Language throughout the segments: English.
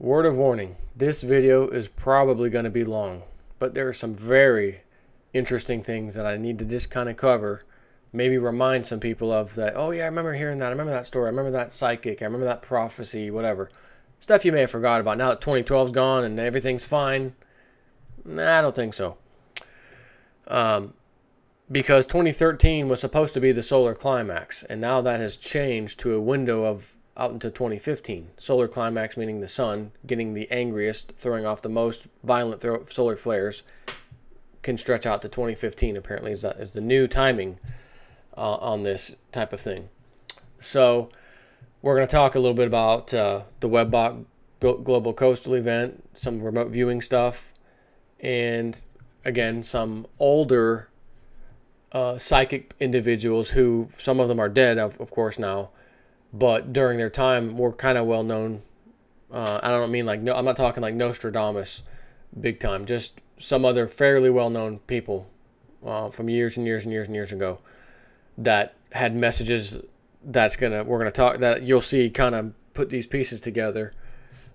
Word of warning, this video is probably going to be long, but there are some very interesting things that I need to just kind of cover. Maybe remind some people of that. Oh yeah, I remember hearing that. I remember that story. I remember that psychic. I remember that prophecy, whatever. Stuff you may have forgot about. Now that 2012's gone and everything's fine. Nah, I don't think so. Because 2013 was supposed to be the solar climax, and now that has changed to a window of out into 2015. Solar climax meaning the sun getting the angriest, throwing off the most violent solar flares, can stretch out to 2015. Apparently, is the new timing on this type of thing. So we're going to talk a little bit about the WebBot Global Coastal event, some remote viewing stuff, and again some older psychic individuals who, some of them are dead, of course now, but during their time were kind of well known. I don't mean like, no, I'm not talking like Nostradamus big time, just some other fairly well known people from years and years and years and years ago that had messages we're gonna talk, that you'll see kind of put these pieces together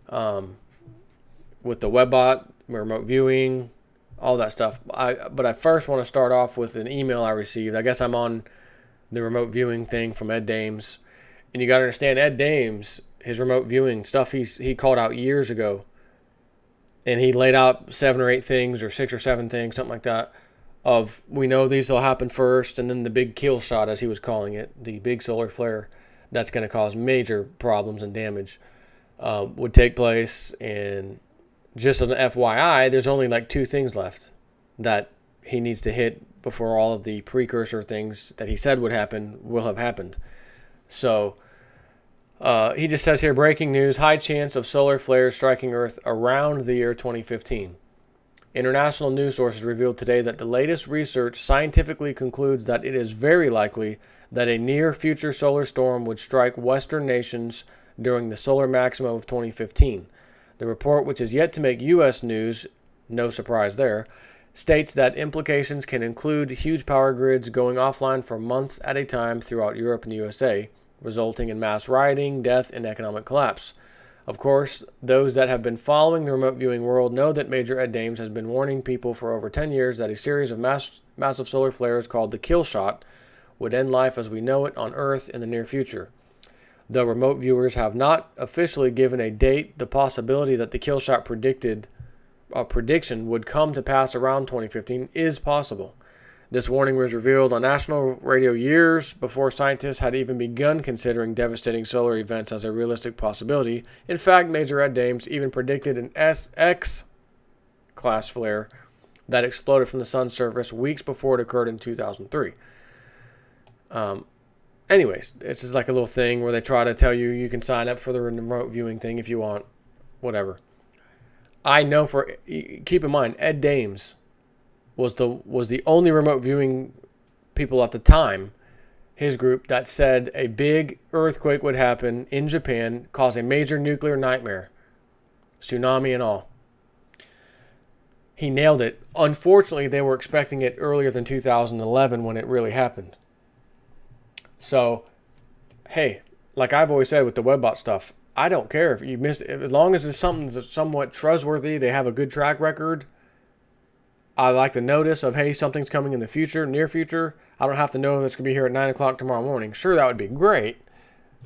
with the WebBot, remote viewing, all that stuff. But I first want to start off with an email I received. I guess I'm on the remote viewing thing from Ed Dames. And you got to understand, Ed Dames, his remote viewing stuff, he called out years ago. And he laid out 7 or 8 things, or 6 or 7 things, something like that, of we know these will happen first, and then the big kill shot, as he was calling it, the big solar flare that's going to cause major problems and damage would take place. And just an FYI, there's only like 2 things left that he needs to hit before all of the precursor things that he said would happen will have happened. So he just says here, breaking news, high chance of solar flares striking Earth around the year 2015. International news sources revealed today that the latest research scientifically concludes that it is very likely that a near future solar storm would strike Western nations during the solar maximum of 2015. The report, which is yet to make U.S. news, no surprise there, states that implications can include huge power grids going offline for months at a time throughout Europe and the USA, resulting in mass rioting, death, and economic collapse. Of course, those that have been following the remote viewing world know that Major Ed Dames has been warning people for over 10 years that a series of massive solar flares called the kill shot would end life as we know it on Earth in the near future. Though remote viewers have not officially given a date, the possibility that the kill shot prediction would come to pass around 2015 is possible. This warning was revealed on national radio years before scientists had even begun considering devastating solar events as a realistic possibility. In fact, Major Ed Dames even predicted an SX-class flare that exploded from the sun's surface weeks before it occurred in 2003. Anyways, it's just like a little thing where they try to tell you you can sign up for the remote viewing thing if you want, whatever. I know keep in mind, Ed Dames was the only remote viewing people at the time, his group, that said a big earthquake would happen in Japan, cause a major nuclear nightmare, tsunami and all. He nailed it. Unfortunately, they were expecting it earlier than 2011 when it really happened. So, hey, like I've always said with the WebBot stuff, I don't care if you miss it. As long as it's something that's somewhat trustworthy, they have a good track record. I like the notice of, hey, something's coming in the future, near future. I don't have to know if it's going to be here at 9 o'clock tomorrow morning. Sure, that would be great.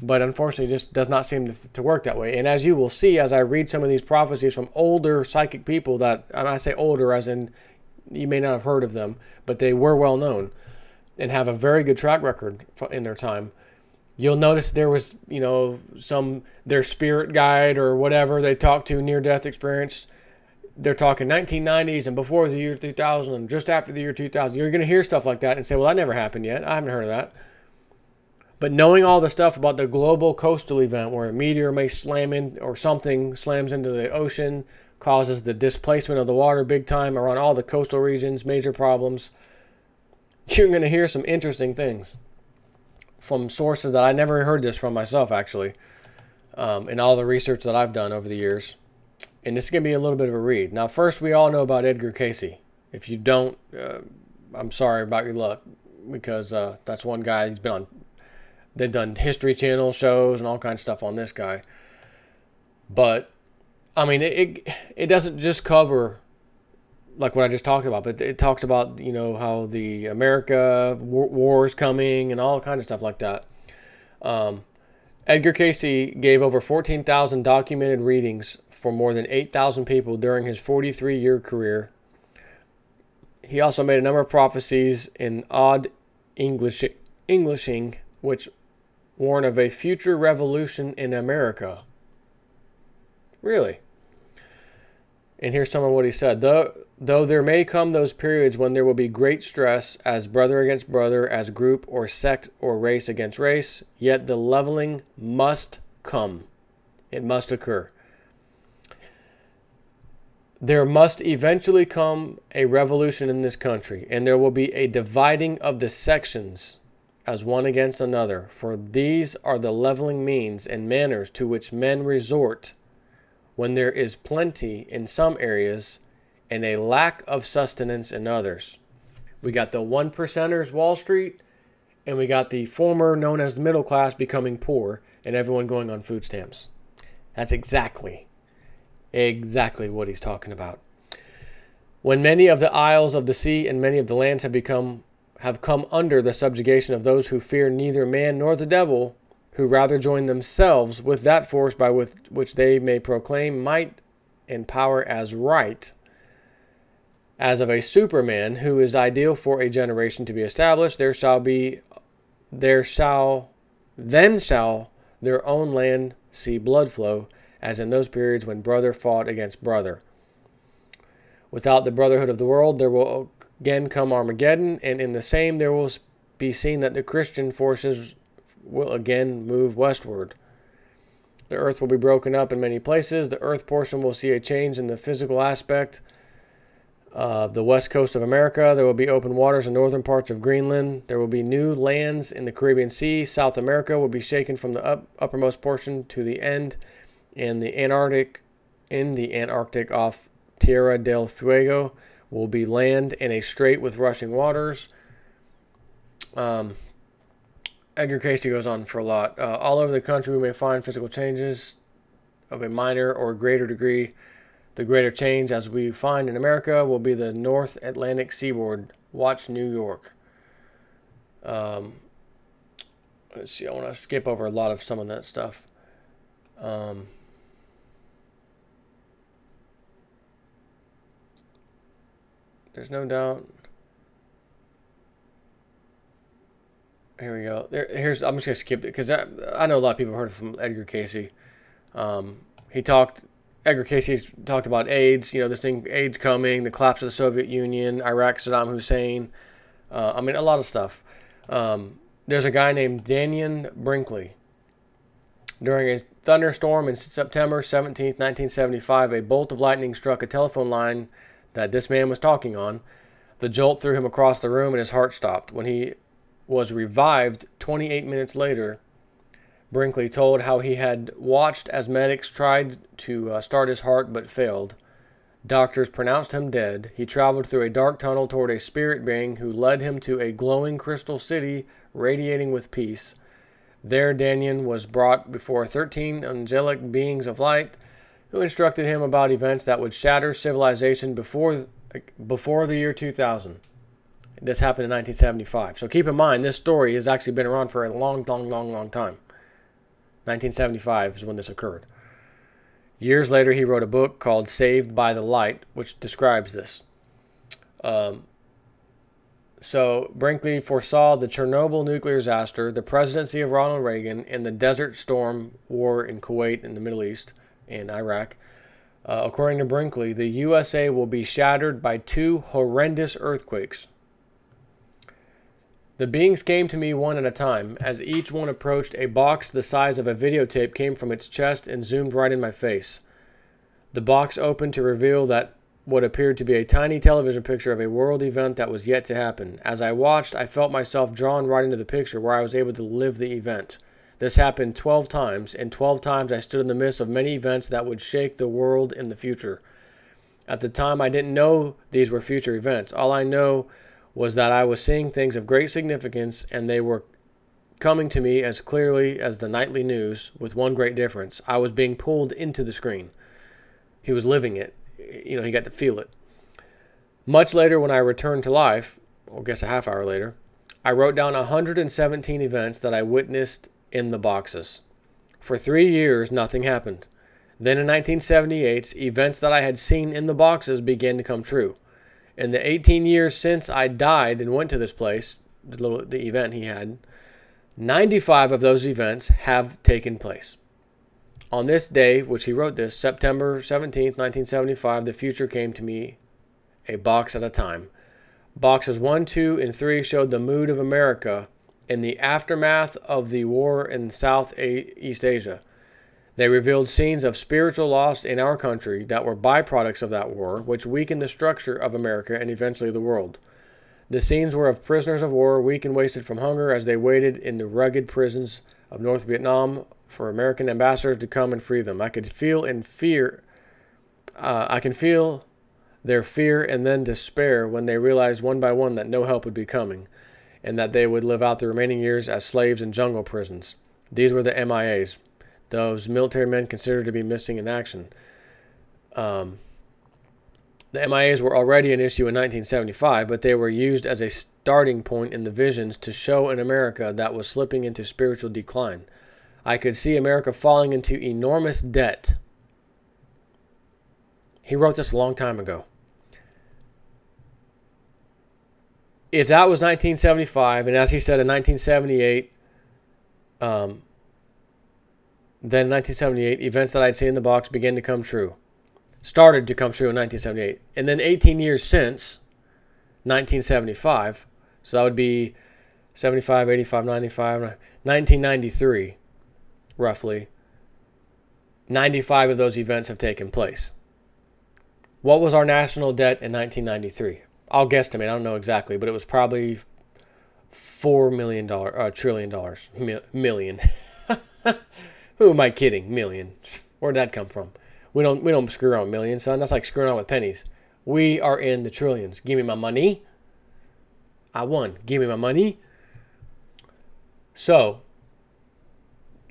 But unfortunately, it just does not seem to work that way. And as you will see, as I read some of these prophecies from older psychic people that, and I say older as in you may not have heard of them, but they were well known and have a very good track record in their time. You'll notice there was, their spirit guide or whatever they talked to, near-death experience. They're talking 1990s and before the year 2000 and just after the year 2000. You're going to hear stuff like that and say, well, that never happened yet. I haven't heard of that. But knowing all the stuff about the global coastal event where a meteor may slam in or something slams into the ocean, causes the displacement of the water big time around all the coastal regions, major problems, you're going to hear some interesting things from sources that I never heard this from myself, actually, in all the research that I've done over the years. And this is going to be a little bit of a read. Now, first, we all know about Edgar Cayce. If you don't, I'm sorry about your luck, because that's one guy. He's been on, they've done History Channel shows and all kinds of stuff on this guy. But I mean, it doesn't just cover like what I just talked about, but it talks about, you know, how the America war is coming and all kinds of stuff like that. Edgar Casey gave over 14,000 documented readings for more than 8,000 people during his 43-year career. He also made a number of prophecies in odd Englishing, which warn of a future revolution in America. Really? And here's some of what he said. Though there may come those periods when there will be great stress as brother against brother, as group or sect or race against race, yet the leveling must come. It must occur. There must eventually come a revolution in this country, and there will be a dividing of the sections as one against another, for these are the leveling means and manners to which men resort when there is plenty in some areas and a lack of sustenance in others. We got the one percenters, Wall Street, and we got the former known as the middle class becoming poor and everyone going on food stamps. That's exactly what he's talking about. When many of the isles of the sea and many of the lands have come under the subjugation of those who fear neither man nor the devil, who rather join themselves with that force by which they may proclaim might and power as right, as of a superman who is ideal for a generation to be established, then shall their own land see blood flow, as in those periods when brother fought against brother. Without the brotherhood of the world, there will again come Armageddon, and in the same there will be seen that the Christian forces will again move westward. The earth will be broken up in many places. The earth portion will see a change in the physical aspect. The west coast of America, there will be open waters in northern parts of Greenland. There will be new lands in the Caribbean Sea. South America will be shaken from the uppermost portion to the end. In the Antarctic off Tierra del Fuego will be land in a strait with rushing waters. Edgar Casey goes on for a lot. All over the country we may find physical changes of a minor or greater degree. The greater change, as we find in America, will be the North Atlantic seaboard. Watch New York. Let's see, I want to skip over a lot of some of that stuff. There's no doubt. Here we go. I'm just going to skip it because I know a lot of people have heard from Edgar Casey. Edgar Casey talked about AIDS, this thing, AIDS coming, the collapse of the Soviet Union, Iraq, Saddam Hussein. A lot of stuff. There's a guy named Daniel Brinkley. During a thunderstorm in September 17th, 1975, a bolt of lightning struck a telephone line that this man was talking on. The jolt threw him across the room and his heart stopped. When he was revived 28 minutes later, Brinkley told how he had watched as medics tried to start his heart but failed. Doctors pronounced him dead. He traveled through a dark tunnel toward a spirit being who led him to a glowing crystal city radiating with peace. There Daniel was brought before 13 angelic beings of light who instructed him about events that would shatter civilization before the year 2000. This happened in 1975. So keep in mind, this story has actually been around for a long time. 1975 is when this occurred. Years later, he wrote a book called Saved by the Light, which describes this. So Brinkley foresaw the Chernobyl nuclear disaster, the presidency of Ronald Reagan, and the Desert Storm war in Kuwait in the Middle East and Iraq. According to Brinkley, the USA will be shattered by 2 horrendous earthquakes. The beings came to me one at a time. As each one approached, a box the size of a videotape came from its chest and zoomed right in my face. The box opened to reveal that what appeared to be a tiny television picture of a world event that was yet to happen. As I watched, I felt myself drawn right into the picture where I was able to live the event. This happened 12 times, and 12 times I stood in the midst of many events that would shake the world in the future. At the time, I didn't know these were future events. All I know was that I was seeing things of great significance, and they were coming to me as clearly as the nightly news, with one great difference. I was being pulled into the screen. he was living it. You know, he got to feel it. Much later, when I returned to life, or I guess a half hour later, I wrote down 117 events that I witnessed in the boxes. For 3 years, nothing happened. Then in 1978, events that I had seen in the boxes began to come true. In the 18 years since I died and went to this place, the event he had, 95 of those events have taken place. On this day, which he wrote this, September 17th, 1975, the future came to me a box at a time. Boxes 1, 2, and 3 showed the mood of America in the aftermath of the war in Southeast Asia. They revealed scenes of spiritual loss in our country that were byproducts of that war, which weakened the structure of America and eventually the world. The scenes were of prisoners of war, weak and wasted from hunger, as they waited in the rugged prisons of North Vietnam for American ambassadors to come and free them. I can feel their fear and then despair when they realized one by one that no help would be coming, and that they would live out the remaining years as slaves in jungle prisons. These were the MIAs, those military men considered to be missing in action. The MIAs were already an issue in 1975, but they were used as a starting point in the visions to show an America that was slipping into spiritual decline. I could see America falling into enormous debt. He wrote this a long time ago. If that was 1975, and as he said in 1978, then in 1978, events that I'd seen in the box began to come true. Started to come true in 1978. And then 18 years since 1975, so that would be 75, 85, 95, 1993, roughly, 95 of those events have taken place. What was our national debt in 1993? I'll guesstimate. I don't know exactly, but it was probably $4 million, trillion dollars, million. Who am I kidding? Million. Where'd that come from? We don't screw around with millions, son. That's like screwing around with pennies. We are in the trillions. Give me my money. I won. Give me my money. So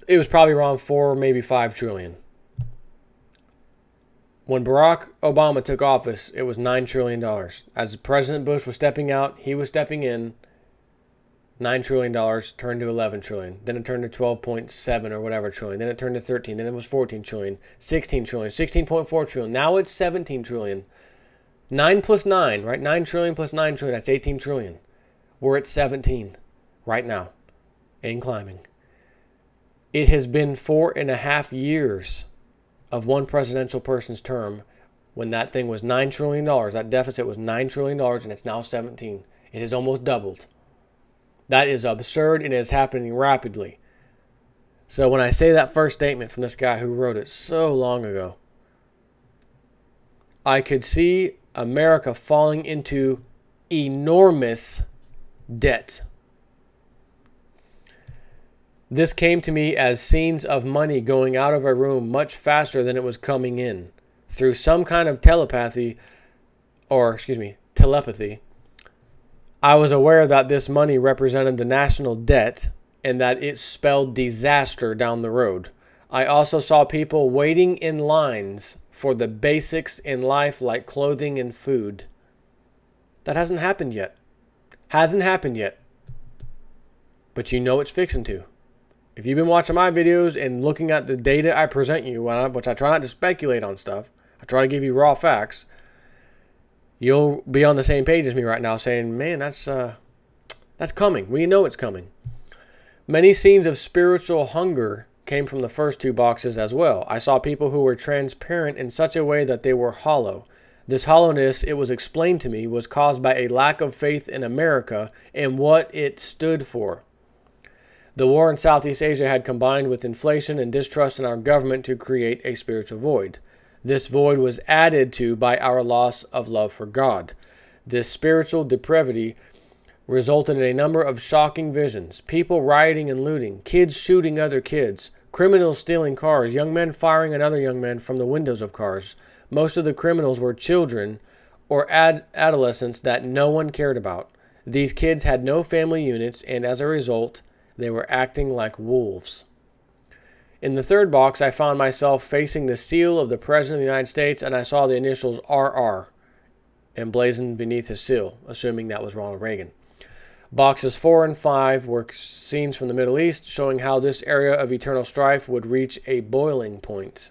it was probably around 4, maybe 5 trillion. When Barack Obama took office, it was $9 trillion. As President Bush was stepping out, he was stepping in. $9 trillion turned to $11 trillion. Then it turned to 12.7 or whatever trillion. Then it turned to 13. Then it was 14 trillion. 16 trillion. 16.4 trillion. Now it's 17 trillion. 9 plus 9, right? 9 trillion plus 9 trillion. That's 18 trillion. We're at 17 right now and climbing. It has been 4.5 years of one presidential person's term when that thing was $9 trillion. That deficit was $9 trillion and it's now 17. It has almost doubled. That is absurd and it is happening rapidly. So when I say that first statement from this guy who wrote it so long ago, I could see America falling into enormous debt. This came to me as scenes of money going out of a room much faster than it was coming in through some kind of telepathy. I was aware that this money represented the national debt and that it spelled disaster down the road. I also saw people waiting in lines for the basics in life like clothing and food. That hasn't happened yet. Hasn't happened yet. But you know it's fixing to. If you've been watching my videos and looking at the data I present you, which I try not to speculate on stuff, I try to give you raw facts, you'll be on the same page as me right now saying, man, that's coming. We know it's coming. Many scenes of spiritual hunger came from the first 2 boxes as well. I saw people who were transparent in such a way that they were hollow. This hollowness, it was explained to me, was caused by a lack of faith in America and what it stood for. The war in Southeast Asia had combined with inflation and distrust in our government to create a spiritual void. This void was added to by our loss of love for God. This spiritual depravity resulted in a number of shocking visions. People rioting and looting, kids shooting other kids, criminals stealing cars, young men firing at other young men from the windows of cars. Most of the criminals were children or adolescents that no one cared about. These kids had no family units, and as a result, they were acting like wolves. In the third box, I found myself facing the seal of the President of the United States, and I saw the initials RR emblazoned beneath his seal, assuming that was Ronald Reagan. Boxes 4 and 5 were scenes from the Middle East, showing how this area of eternal strife would reach a boiling point.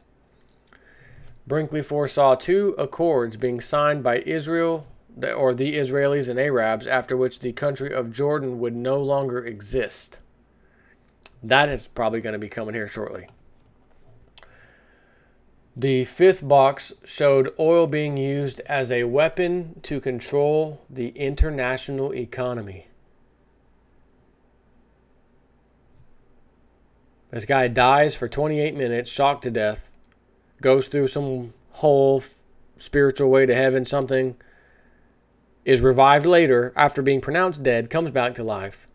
Brinkley foresaw 2 accords being signed by Israel, or the Israelis and Arabs, after which the country of Jordan would no longer exist. That is probably going to be coming here shortly. The fifth box showed oil being used as a weapon to control the international economy. This guy dies for 28 minutes, shocked to death, goes through some whole spiritual way to heaven, something, is revived later after being pronounced dead, comes back to life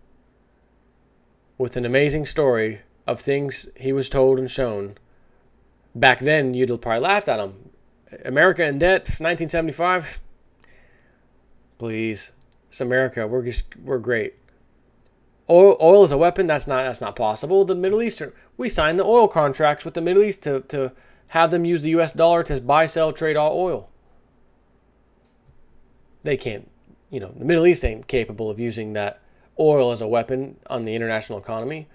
with an amazing story of things he was told and shown. Back then, you'd probably laughed at him. America in debt, 1975. Please, it's America. We're great. Oil is a weapon. That's not possible. The Middle Eastern, we signed the oil contracts with the Middle East to have them use the U.S. dollar to buy, sell, trade all oil. They can't. The Middle East ain't capable of using that oil as a weapon on the international economy.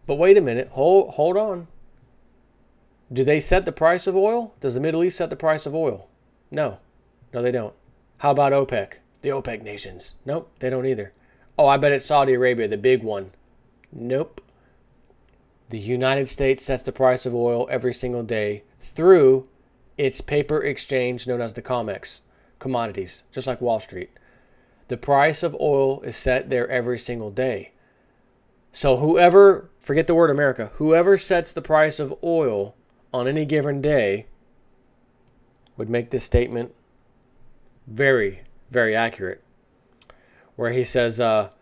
But wait a minute. Hold on. Do they set the price of oil? Does the Middle East set the price of oil? No. No, they don't. How about OPEC? The OPEC nations? Nope, they don't either. Oh, I bet it's Saudi Arabia, the big one. Nope. The United States sets the price of oil every single day through its paper exchange known as the COMEX, commodities, just like Wall Street. The price of oil is set there every single day. So whoever, forget the word America, whoever sets the price of oil on any given day would make this statement very, very accurate. Where he says, but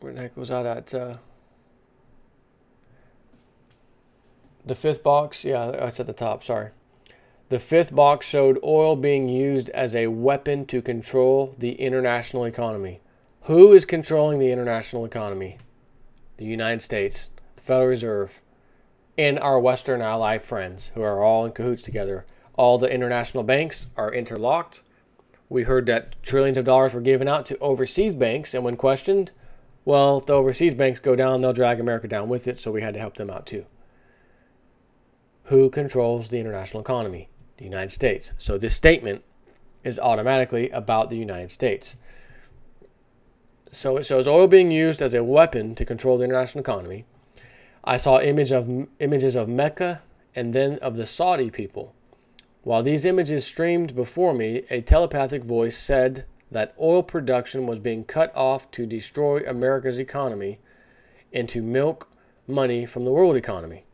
where the heck was that at? The fifth box, yeah, it's at the top, sorry. The fifth box showed oil being used as a weapon to control the international economy. Who is controlling the international economy? The United States, the Federal Reserve, and our Western ally friends who are all in cahoots together. All the international banks are interlocked. We heard that trillions of dollars were given out to overseas banks, and when questioned, well, if the overseas banks go down, they'll drag America down with it, so we had to help them out too. Who controls the international economy? The United States. So this statement is automatically about the United States. So it shows oil being used as a weapon to control the international economy. I saw images of Mecca and then of the Saudi people. While these images streamed before me, a telepathic voice said that oil production was being cut off to destroy America's economy and to milk money from the world economy.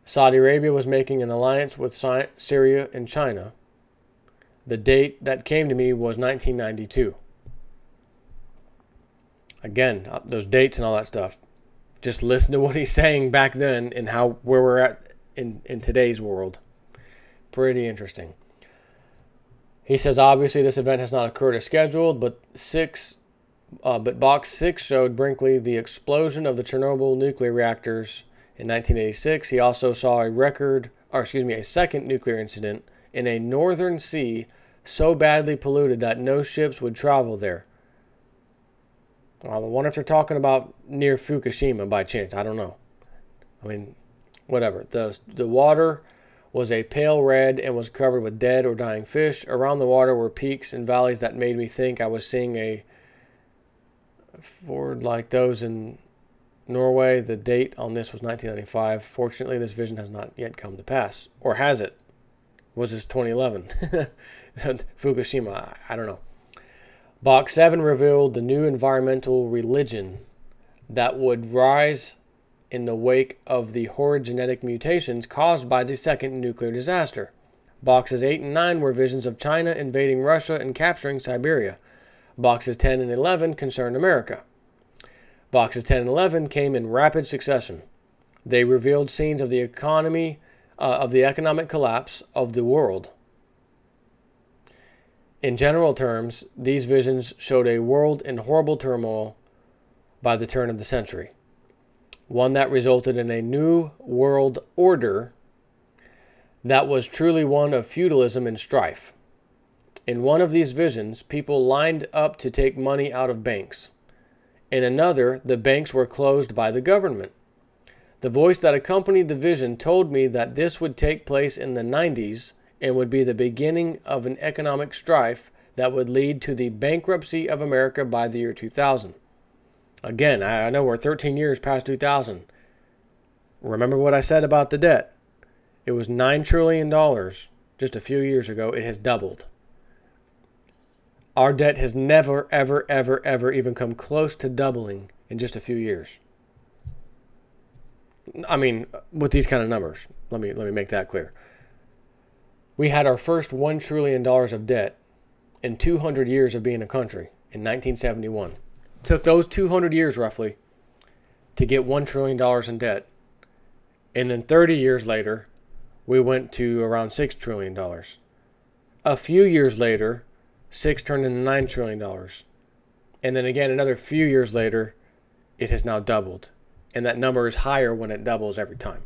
Saudi Arabia was making an alliance with Syria and China. The date that came to me was 1992. Again, those dates and all that stuff. Just listen to what he's saying back then and where we're at in today's world. Pretty interesting. He says, obviously, this event has not occurred as scheduled, but box 6 showed Brinkley the explosion of the Chernobyl nuclear reactors in 1986. He also saw a second nuclear incident in a northern sea so badly polluted that no ships would travel there. I wonder if they're talking about near Fukushima by chance. I don't know. I mean, whatever. The water was a pale red and was covered with dead or dying fish. Around the water were peaks and valleys that made me think I was seeing a fjord like those in Norway. The date on this was 1995. Fortunately, this vision has not yet come to pass. Or has it? Was this 2011? Fukushima, I don't know. Box 7 revealed the new environmental religion that would rise in the wake of the horrid genetic mutations caused by the second nuclear disaster. Boxes 8 and 9 were visions of China invading Russia and capturing Siberia. Boxes 10 and 11 concerned America. Boxes 10 and 11 came in rapid succession. They revealed scenes of the economic collapse of the world. In general terms, these visions showed a world in horrible turmoil by the turn of the century, one that resulted in a new world order that was truly one of feudalism and strife. In one of these visions, people lined up to take money out of banks. In another, the banks were closed by the government. The voice that accompanied the vision told me that this would take place in the 90s and would be the beginning of an economic strife that would lead to the bankruptcy of America by the year 2000. Again, I know we're 13 years past 2000. Remember what I said about the debt. It was $9 trillion just a few years ago. It has doubled. Our debt has never, ever, ever, ever even come close to doubling in just a few years. I mean, with these kind of numbers. Let me make that clear. We had our first $1 trillion of debt in 200 years of being a country in 1971. Took those 200 years roughly to get $1 trillion in debt. And then 30 years later, we went to around $6 trillion. A few years later, 6 turned into $9 trillion. And then again, another few years later, it has now doubled. And that number is higher when it doubles every time.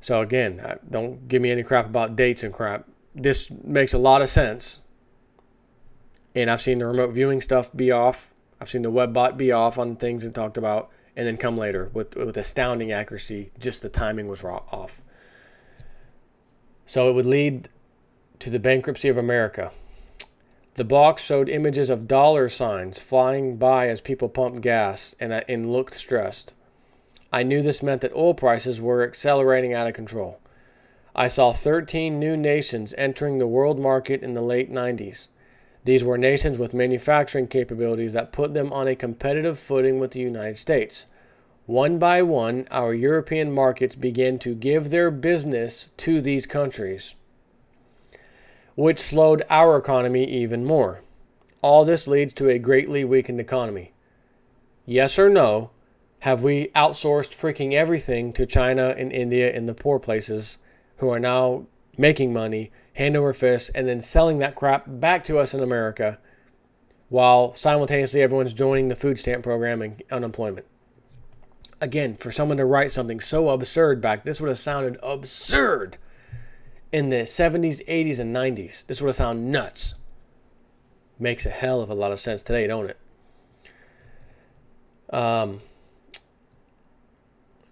So again, don't give me any crap about dates and crap. This makes a lot of sense. And I've seen the remote viewing stuff be off. I've seen the web bot be off on things it talked about. And then come later with astounding accuracy, just the timing was off. So it would lead to the bankruptcy of America. The box showed images of dollar signs flying by as people pumped gas and looked stressed. I knew this meant that oil prices were accelerating out of control. I saw 13 new nations entering the world market in the late 90s. These were nations with manufacturing capabilities that put them on a competitive footing with the United States. One by one, our European markets began to give their business to these countries, which slowed our economy even more. All this leads to a greatly weakened economy. Yes or no? Have we outsourced freaking everything to China and India and the poor places who are now making money, hand over fist, and then selling that crap back to us in America while simultaneously everyone's joining the food stamp program and unemployment? Again, for someone to write something so absurd back, this would have sounded absurd in the 70s, 80s, and 90s. This would have sounded nuts. Makes a hell of a lot of sense today, don't it?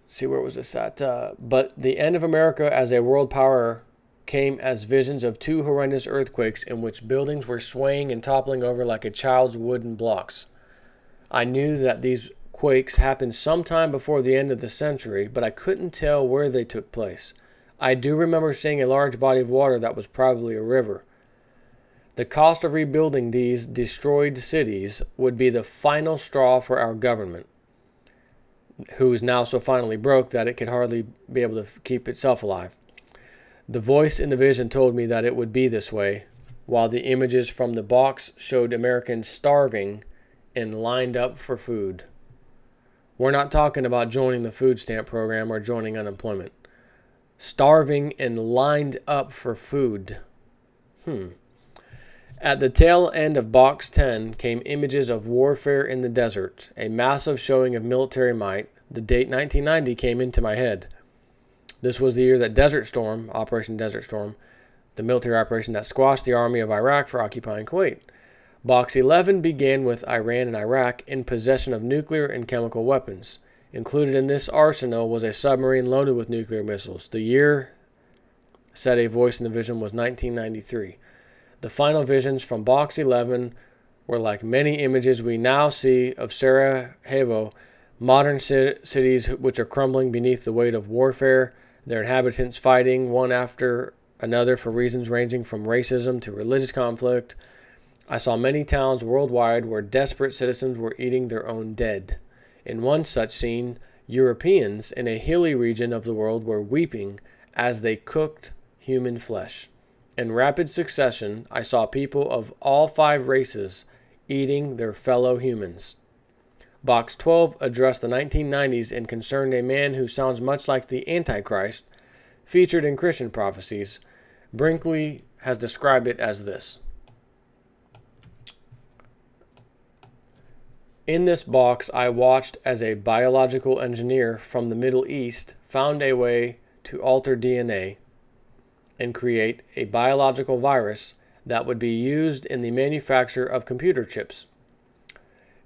See, where was this at? But the end of America as a world power came as visions of two horrendous earthquakes in which buildings were swaying and toppling over like a child's wooden blocks. I knew that these quakes happened sometime before the end of the century, but I couldn't tell where they took place. I do remember seeing a large body of water that was probably a river. The cost of rebuilding these destroyed cities would be the final straw for our government, who is now so finally broke that it could hardly be able to keep itself alive. The voice in the vision told me that it would be this way, while the images from the box showed Americans starving and lined up for food. We're not talking about joining the food stamp program or joining unemployment. Starving and lined up for food. At the tail end of Box 10 came images of warfare in the desert, a massive showing of military might. The date 1990 came into my head. This was the year that Desert Storm, Operation Desert Storm, the military operation that squashed the army of Iraq for occupying Kuwait. Box 11 began with Iran and Iraq in possession of nuclear and chemical weapons. Included in this arsenal was a submarine loaded with nuclear missiles. The year, said a voice in the vision, was 1993. The final visions from Box 11 were like many images we now see of Sarajevo, modern cities which are crumbling beneath the weight of warfare, their inhabitants fighting one after another for reasons ranging from racism to religious conflict. I saw many towns worldwide where desperate citizens were eating their own dead. In one such scene, Europeans in a hilly region of the world were weeping as they cooked human flesh. In rapid succession, I saw people of all 5 races eating their fellow humans. Box 12 addressed the 1990s and concerned a man who sounds much like the Antichrist, featured in Christian Prophecies. Brinkley has described it as this. In this box, I watched as a biological engineer from the Middle East found a way to alter DNA and create a biological virus that would be used in the manufacture of computer chips.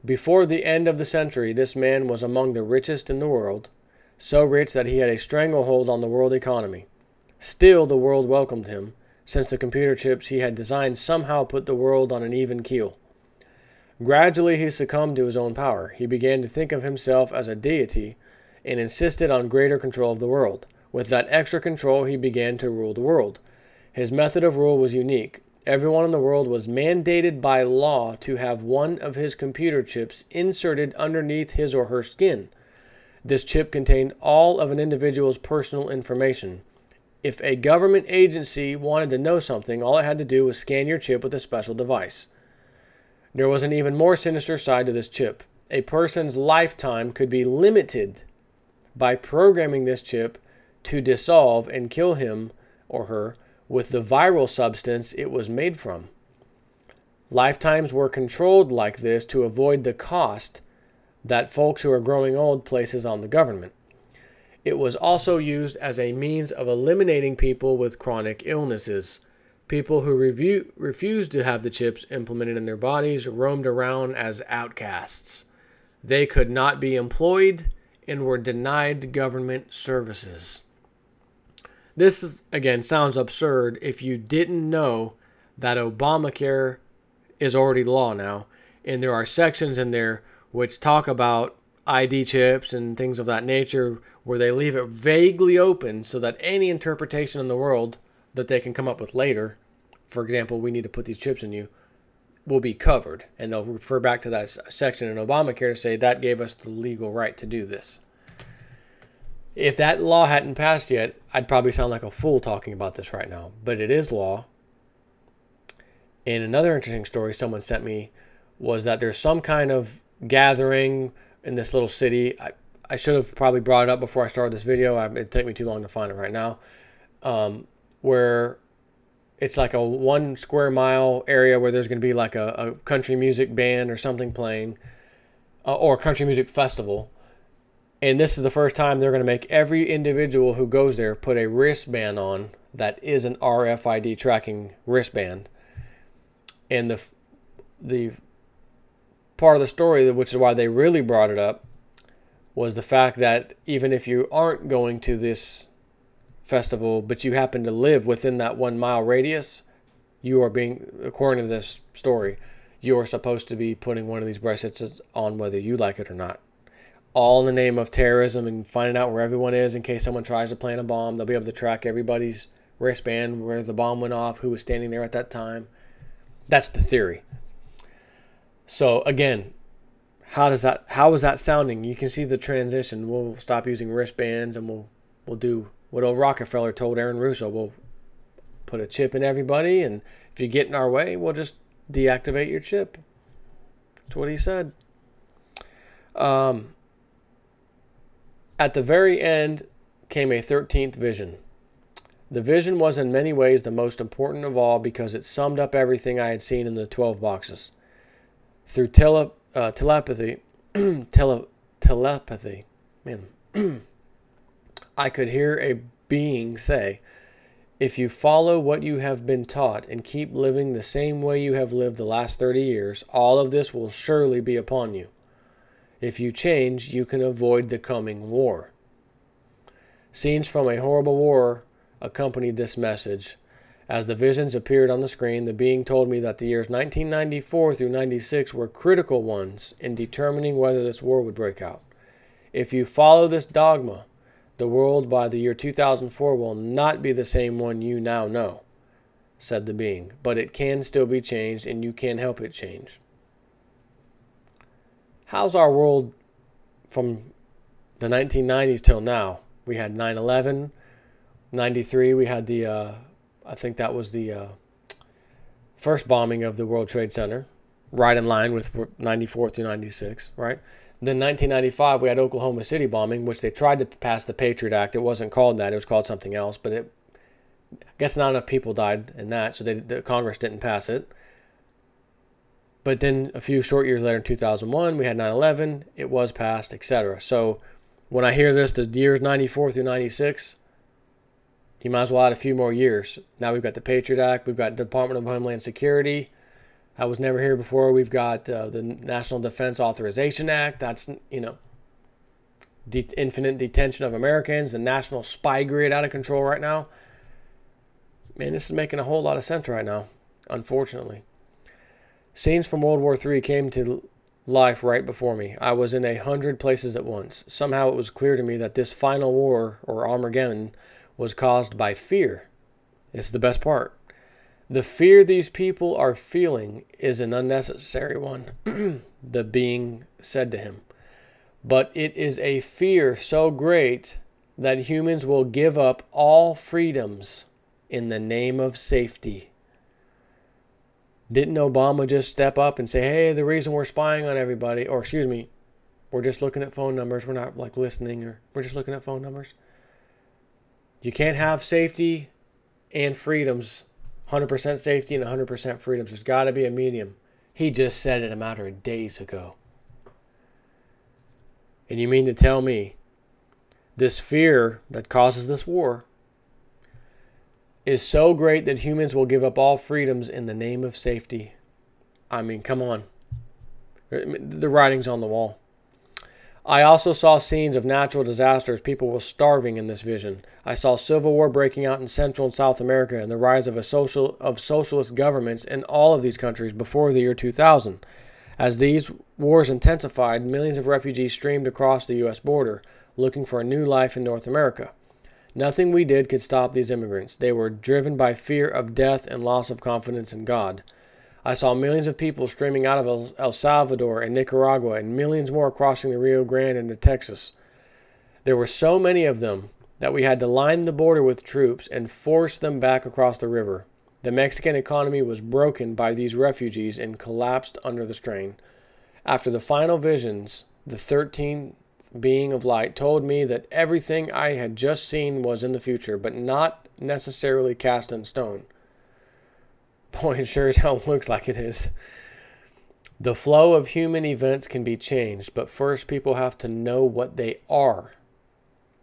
Before the end of the century, this man was among the richest in the world, so rich that he had a stranglehold on the world economy. Still, the world welcomed him, since the computer chips he had designed somehow put the world on an even keel. Gradually, he succumbed to his own power. He began to think of himself as a deity and insisted on greater control of the world. With that extra control, he began to rule the world. His method of rule was unique. Everyone in the world was mandated by law to have one of his computer chips inserted underneath his or her skin. This chip contained all of an individual's personal information. If a government agency wanted to know something, all it had to do was scan your chip with a special device. There was an even more sinister side to this chip. A person's lifetime could be limited by programming this chip to dissolve and kill him or her with the viral substance it was made from. Lifetimes were controlled like this to avoid the cost that folks who are growing old places on the government. It was also used as a means of eliminating people with chronic illnesses. People who refused to have the chips implemented in their bodies roamed around as outcasts. They could not be employed and were denied government services. This, again, sounds absurd if you didn't know that Obamacare is already law now, and there are sections in there which talk about ID chips and things of that nature where they leave it vaguely open so that any interpretation in the world that they can come up with later, for example, we need to put these chips in you, will be covered. And they'll refer back to that section in Obamacare to say that gave us the legal right to do this. If that law hadn't passed yet, I'd probably sound like a fool talking about this right now. But it is law. And another interesting story someone sent me was that there's some kind of gathering in this little city. I should have probably brought it up before I started this video. It'd take me too long to find it right now. Where it's like a 1 square mile area where there's going to be like a country music band or something playing, or a country music festival. And this is the first time they're going to make every individual who goes there put a wristband on that is an RFID tracking wristband. And the part of the story, which is why they really brought it up, was the fact that even if you aren't going to this festival, but you happen to live within that 1 mile radius, you are being, according to this story, you are supposed to be putting one of these bracelets on whether you like it or not. All in the name of terrorism and finding out where everyone is in case someone tries to plant a bomb. They'll be able to track everybody's wristband, where the bomb went off, who was standing there at that time. That's the theory. So again, how is that sounding? You can see the transition. We'll stop using wristbands and we'll do what old Rockefeller told Aaron Russo. We'll put a chip in everybody, and if you get in our way, we'll just deactivate your chip. That's what he said. At the very end came a 13th vision. The vision was in many ways the most important of all because it summed up everything I had seen in the 12 boxes. Through telepathy, man, I could hear a being say, if you follow what you have been taught and keep living the same way you have lived the last 30 years, all of this will surely be upon you. If you change, you can avoid the coming war. Scenes from a horrible war accompanied this message. As the visions appeared on the screen, the being told me that the years 1994 through 96 were critical ones in determining whether this war would break out. If you follow this dogma, the world by the year 2004 will not be the same one you now know, said the being, but it can still be changed and you can help it change. How's our world from the 1990s till now? We had 9/11, 93, we had the, I think that was the first bombing of the World Trade Center, right in line with 94 through 96, right? Then 1995, we had Oklahoma City bombing, which they tried to pass the Patriot Act. It wasn't called that. It was called something else, but I guess not enough people died in that, so the Congress didn't pass it. But then a few short years later, in 2001, we had 9/11. It was passed, etc. So when I hear this, the years 94 through 96, you might as well add a few more years. Now we've got the Patriot Act. We've got Department of Homeland Security. I was never here before. We've got the National Defense Authorization Act. That's, infinite detention of Americans. The national spy grid out of control right now. Man, this is making a whole lot of sense right now, unfortunately. Scenes from World War III came to life right before me. I was in 100 places at once. Somehow it was clear to me that this final war, or Armageddon, was caused by fear. It's the best part. The fear these people are feeling is an unnecessary one, the being said to him. But it is a fear so great that humans will give up all freedoms in the name of safety. Didn't Obama just step up and say, hey, the reason we're spying on everybody, or excuse me, we're just looking at phone numbers, we're not like listening, or we're just looking at phone numbers. You can't have safety and freedoms, 100% safety and 100% freedoms. There's got to be a medium. He just said it a matter of days ago. And you mean to tell me this fear that causes this war is so great that humans will give up all freedoms in the name of safety? I mean, come on. The writing's on the wall. I also saw scenes of natural disasters. People were starving in this vision. I saw civil war breaking out in Central and South America and the rise of socialist governments in all of these countries before the year 2000. As these wars intensified, millions of refugees streamed across the U.S. border, looking for a new life in North America. Nothing we did could stop these immigrants. They were driven by fear of death and loss of confidence in God. I saw millions of people streaming out of El Salvador and Nicaragua, and millions more crossing the Rio Grande into Texas. There were so many of them that we had to line the border with troops and force them back across the river. The Mexican economy was broken by these refugees and collapsed under the strain. After the final visions, the 13th being of light told me that everything I had just seen was in the future, but not necessarily cast in stone. Boy, it sure as hell looks like it is. The flow of human events can be changed, but first people have to know what they are.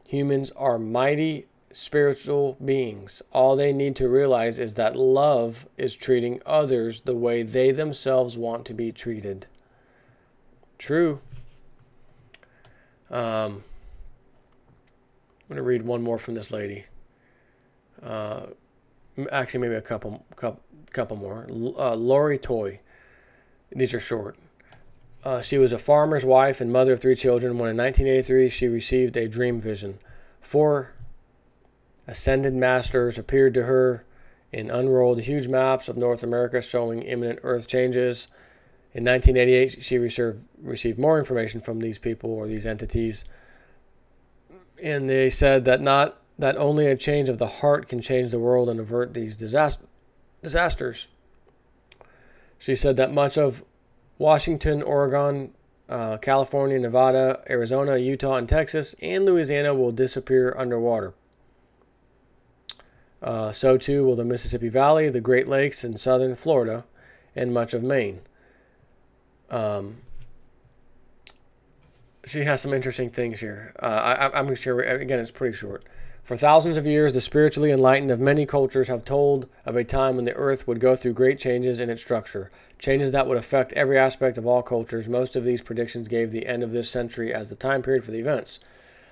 Humans are mighty spiritual beings. All they need to realize is that love is treating others the way they themselves want to be treated. True. I'm going to read one more from this lady. Actually, maybe a couple more. Lori Toy. These are short. She was a farmer's wife and mother of 3 children when in 1983 she received a dream vision. 4 ascended masters appeared to her and unrolled huge maps of North America showing imminent earth changes. In 1988, she received more information from these people or these entities. And they said that only a change of the heart can change the world and avert these disasters. She said that much of Washington, Oregon, California, Nevada, Arizona, Utah, and Texas, and Louisiana will disappear underwater. So too will the Mississippi Valley, the Great Lakes in southern Florida, and much of Maine. She has some interesting things here. I'm sure, again, it's pretty short. For thousands of years, the spiritually enlightened of many cultures have told of a time when the earth would go through great changes in its structure, changes that would affect every aspect of all cultures. Most of these predictions gave the end of this century as the time period for the events.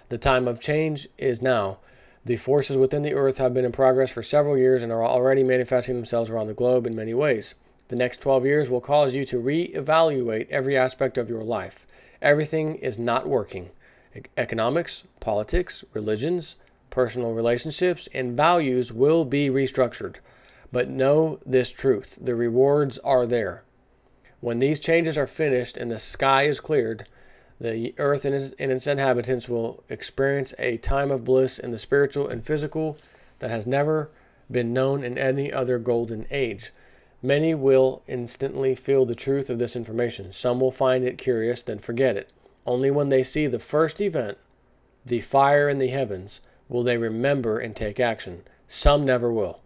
The time of change is now. The forces within the earth have been in progress for several years and are already manifesting themselves around the globe in many ways. The next 12 years will cause you to reevaluate every aspect of your life. Everything is not working. Economics, politics, religions, personal relationships, and values will be restructured. But know this truth. The rewards are there. When these changes are finished and the sky is cleared, the earth and its inhabitants will experience a time of bliss in the spiritual and physical that has never been known in any other golden age. Many will instantly feel the truth of this information. Some will find it curious, then forget it. Only when they see the first event, the fire in the heavens, will they remember and take action. Some never will.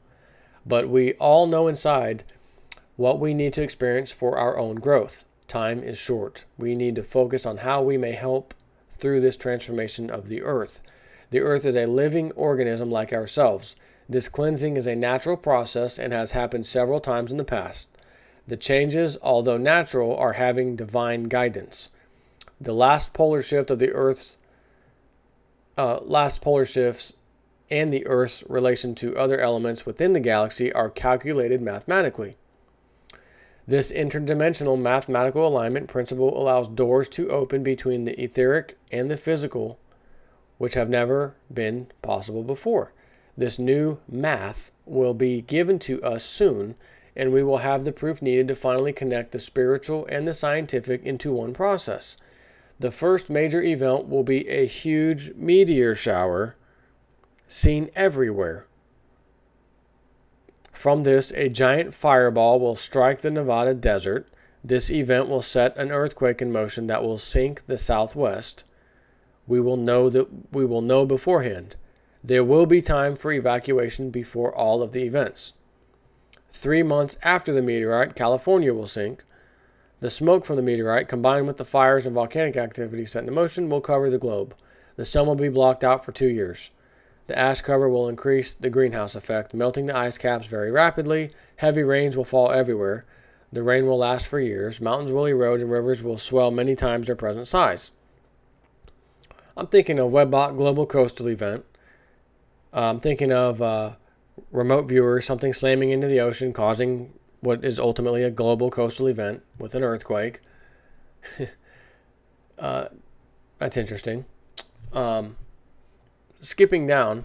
But we all know inside what we need to experience for our own growth. Time is short. We need to focus on how we may help through this transformation of the earth. The earth is a living organism like ourselves. This cleansing is a natural process and has happened several times in the past. The changes, although natural, are having divine guidance. The last polar shift of the Earth's last polar shifts and the Earth's relation to other elements within the galaxy are calculated mathematically. This interdimensional mathematical alignment principle allows doors to open between the etheric and the physical, which have never been possible before. This new math will be given to us soon, and we will have the proof needed to finally connect the spiritual and the scientific into one process. The first major event will be a huge meteor shower seen everywhere. From this, a giant fireball will strike the Nevada desert. This event will set an earthquake in motion that will sink the Southwest. We will know beforehand. There will be time for evacuation before all of the events. 3 months after the meteorite, California will sink. The smoke from the meteorite, combined with the fires and volcanic activity set in motion, will cover the globe. The sun will be blocked out for 2 years. The ash cover will increase the greenhouse effect, melting the ice caps very rapidly. Heavy rains will fall everywhere. The rain will last for years. Mountains will erode and rivers will swell many times their present size. I'm thinking of Webbot Global Coastal Event. I'm thinking of remote viewers, something slamming into the ocean, causing what is ultimately a global coastal event with an earthquake. That's interesting. Skipping down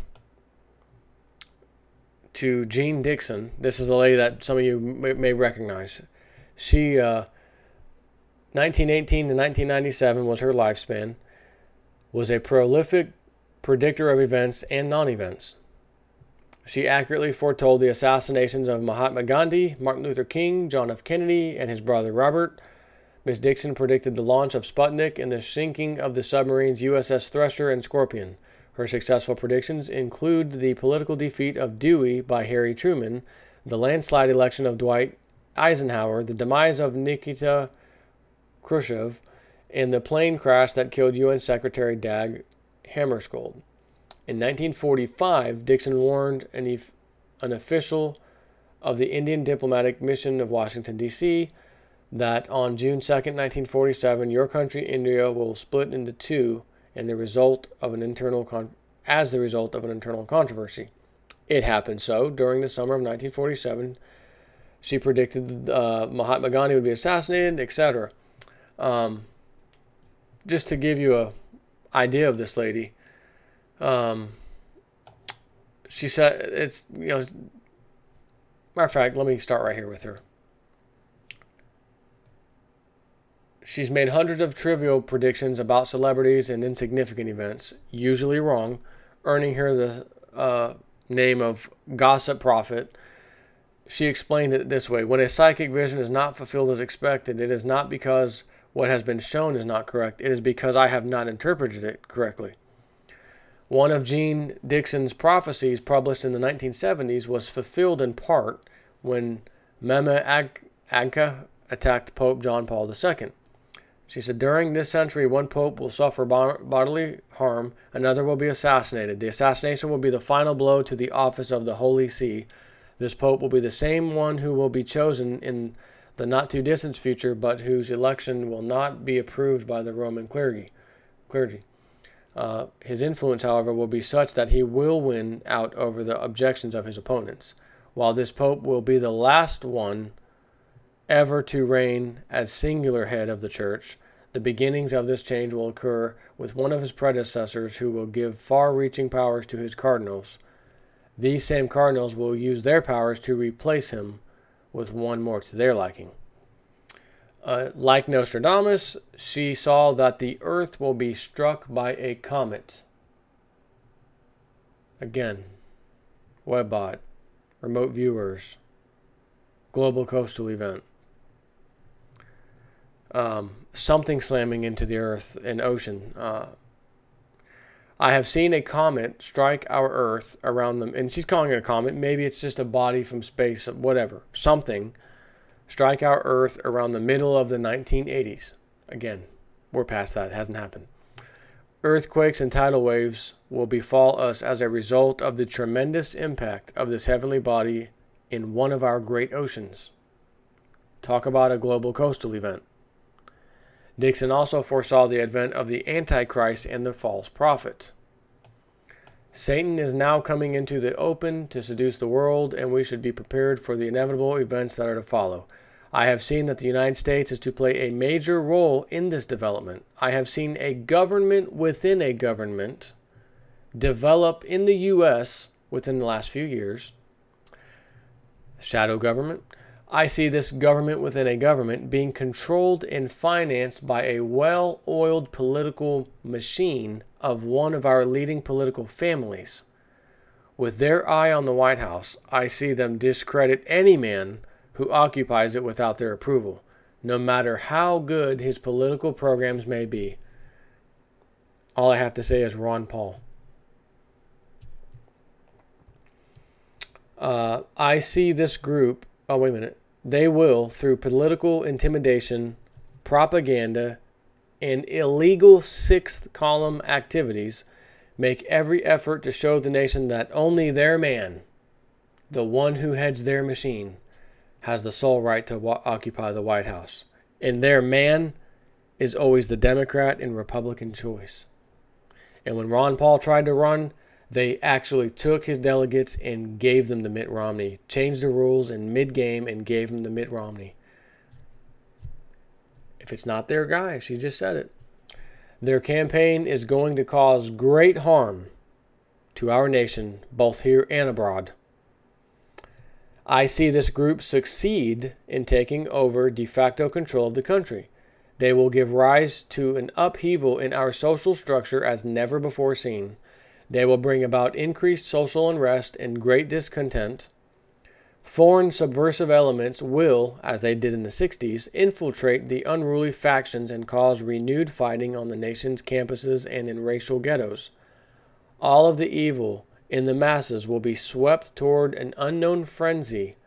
to Jean Dixon. This is a lady that some of you may recognize. She, 1918 to 1997 was her lifespan, was a prolific predictor of events and non-events. She accurately foretold the assassinations of Mahatma Gandhi, Martin Luther King, John F. Kennedy, and his brother Robert. Ms. Dixon predicted the launch of Sputnik and the sinking of the submarines USS Thresher and Scorpion. Her successful predictions include the political defeat of Dewey by Harry Truman, the landslide election of Dwight Eisenhower, the demise of Nikita Khrushchev, and the plane crash that killed UN Secretary Dag Hammarskjöld. In 1945, Dixon warned an official of the Indian diplomatic mission of Washington, D.C., that on June 2, 1947, your country, India, will split into two as the result of an internal controversy. It happened so. During the summer of 1947, she predicted Mahatma Gandhi would be assassinated, etc. Just to give you an idea of this lady, she said, it's, matter of fact, let me start right here with her. She's made hundreds of trivial predictions about celebrities and insignificant events, usually wrong, earning her the name of Gossip Prophet. She explained it this way: when a psychic vision is not fulfilled as expected, it is not because what has been shown is not correct. It is because I have not interpreted it correctly. One of Jean Dixon's prophecies, published in the 1970s, was fulfilled in part when Meme Agca attacked Pope John Paul II. She said, during this century, one pope will suffer bodily harm, another will be assassinated. The assassination will be the final blow to the office of the Holy See. This pope will be the same one who will be chosen in the not-too-distant future, but whose election will not be approved by the Roman clergy. His influence, however, will be such that he will win out over the objections of his opponents. While this pope will be the last one ever to reign as singular head of the church, the beginnings of this change will occur with one of his predecessors who will give far-reaching powers to his cardinals. These same cardinals will use their powers to replace him with one more to their liking. Like Nostradamus, she saw that the earth will be struck by a comet. Again, Webbot, remote viewers, global coastal event. Something slamming into the earth and ocean. I have seen a comet strike our earth around them, and she's calling it a comet. Maybe it's just a body from space, whatever. Something strike our Earth around the middle of the 1980s. Again, we're past that. It hasn't happened. Earthquakes and tidal waves will befall us as a result of the tremendous impact of this heavenly body in one of our great oceans. Talk about a global coastal event. Dixon also foresaw the advent of the Antichrist and the false prophet. Satan is now coming into the open to seduce the world, and we should be prepared for the inevitable events that are to follow. I have seen that the United States is to play a major role in this development. I have seen a government within a government develop in the U.S. within the last few years. Shadow government. I see this government within a government being controlled and financed by a well-oiled political machine of one of our leading political families. With their eye on the White House, I see them discredit any man who occupies it without their approval, no matter how good his political programs may be. All I have to say is Ron Paul. I see this group, oh wait a minute, they will, through political intimidation, propaganda, and illegal sixth column activities, make every effort to show the nation that only their man, the one who heads their machine, has the sole right to occupy the White House. And their man is always the Democrat and Republican choice. And when Ron Paul tried to run, they actually took his delegates and gave them to Mitt Romney. Changed the rules in mid-game and gave them to Mitt Romney. If it's not their guy, she just said it. Their campaign is going to cause great harm to our nation, both here and abroad. I see this group succeed in taking over de facto control of the country. They will give rise to an upheaval in our social structure as never before seen. They will bring about increased social unrest and great discontent. Foreign subversive elements will, as they did in the 60s, infiltrate the unruly factions and cause renewed fighting on the nation's campuses and in racial ghettos. All of the evil in the masses will be swept toward an unknown frenzy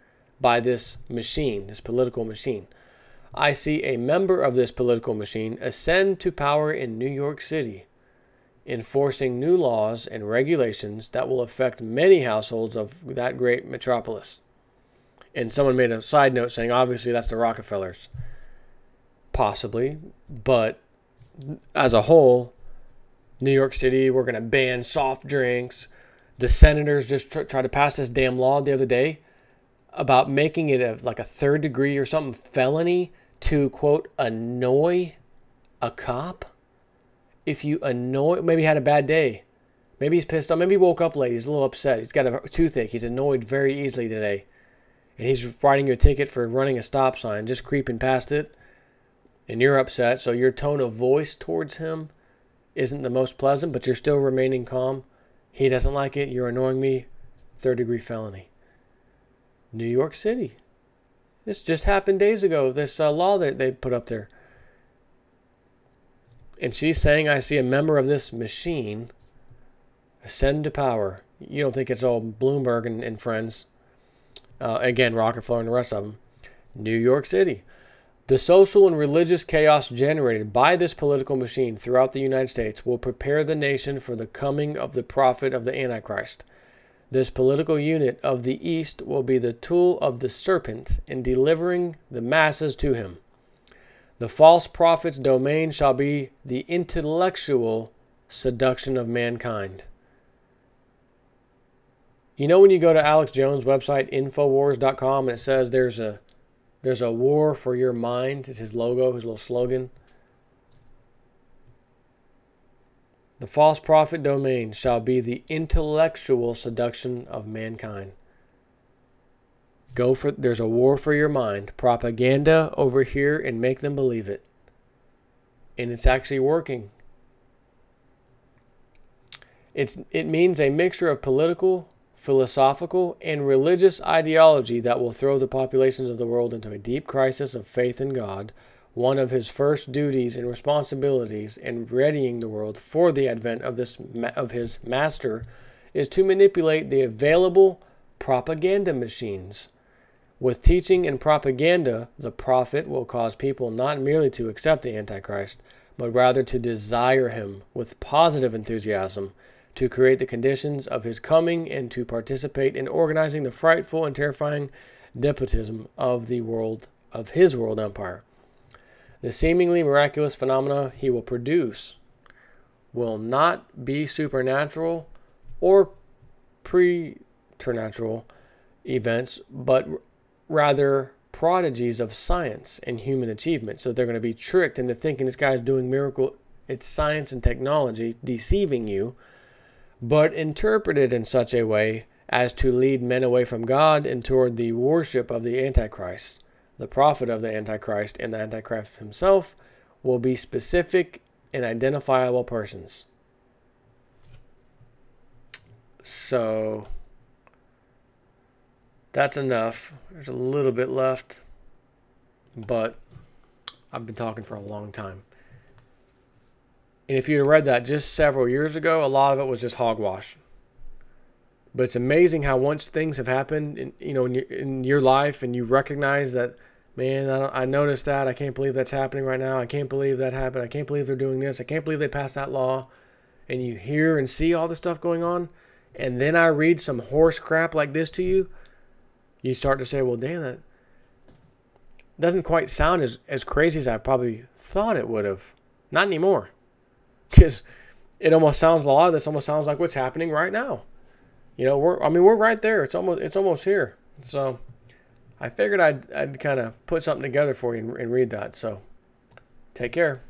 by this machine, this political machine. I see a member of this political machine ascend to power in New York City, enforcing new laws and regulations that will affect many households of that great metropolis. And someone made a side note saying, obviously, that's the Rockefellers. Possibly, but as a whole, New York City, we're going to ban soft drinks. The senators just tried to pass this damn law the other day about making it like a third degree or something felony to, quote, annoy a cop. If you annoy, maybe he had a bad day. Maybe he's pissed off. Maybe he woke up late. He's a little upset. He's got a toothache. He's annoyed very easily today. And he's writing you a ticket for running a stop sign, just creeping past it. And you're upset. So your tone of voice towards him isn't the most pleasant, but you're still remaining calm. He doesn't like it. You're annoying me. Third degree felony. New York City. This just happened days ago. This law that they put up there. And she's saying, I see a member of this machine ascend to power. You don't think it's all Bloomberg and friends. Again, Rockefeller and the rest of them. New York City. The social and religious chaos generated by this political machine throughout the United States will prepare the nation for the coming of the prophet of the Antichrist. This political unit of the East will be the tool of the serpent in delivering the masses to him. The false prophet's domain shall be the intellectual seduction of mankind. You know when you go to Alex Jones' website, Infowars.com, and it says there's a war for your mind. It's his logo, his little slogan. The false prophet domain shall be the intellectual seduction of mankind. There's a war for your mind. Propaganda over here and make them believe it. And it's actually working. It means a mixture of political, philosophical, and religious ideology that will throw the populations of the world into a deep crisis of faith in God. One of his first duties and responsibilities in readying the world for the advent of his master is to manipulate the available propaganda machines With teaching and propaganda, the prophet will cause people not merely to accept the Antichrist, but rather to desire him with positive enthusiasm, to create the conditions of his coming, and to participate in organizing the frightful and terrifying despotism of his world empire. The seemingly miraculous phenomena he will produce will not be supernatural or preternatural events, but rather prodigies of science and human achievement. So they're going to be tricked into thinking this guy's doing miracle. It's science and technology deceiving you, but interpreted in such a way as to lead men away from God and toward the worship of the Antichrist. The prophet of the Antichrist and the Antichrist himself will be specific and identifiable persons. So that's enough. There's a little bit left, but I've been talking for a long time. And if you'd have read that just several years ago, a lot of it was just hogwash. But it's amazing how once things have happened in your life and you recognize that, man, I noticed that. I can't believe that's happening right now. I can't believe that happened. I can't believe they're doing this. I can't believe they passed that law. And you hear and see all the stuff going on. And then I read some horse crap like this to you. You start to say, well, damn, that doesn't quite sound as crazy as I probably thought it would have. Not anymore. Because it almost sounds, a lot of this almost sounds like what's happening right now. We're right there. It's almost here. So I figured I'd kind of put something together for you and read that. So take care.